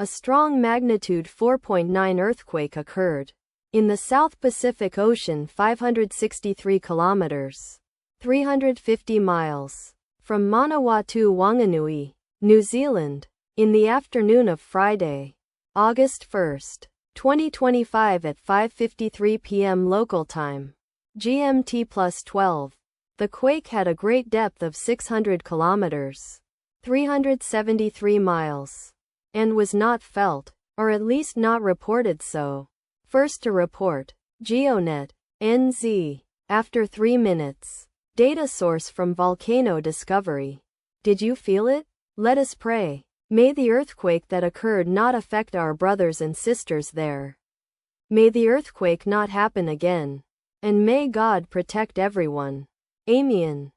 A strong magnitude 4.9 earthquake occurred in the South Pacific Ocean 563 kilometers 350 miles from Manawatu-Wanganui, New Zealand, in the afternoon of Friday, August 1, 2025 at 5:53 p.m. local time, GMT+12. The quake had a great depth of 600 kilometers 373 miles, and was not felt, or at least not reported so. First to report, GeoNet, NZ, after 3 minutes. Data source from Volcano Discovery. Did you feel it? Let us pray. May the earthquake that occurred not affect our brothers and sisters there. May the earthquake not happen again. And may God protect everyone. Amen.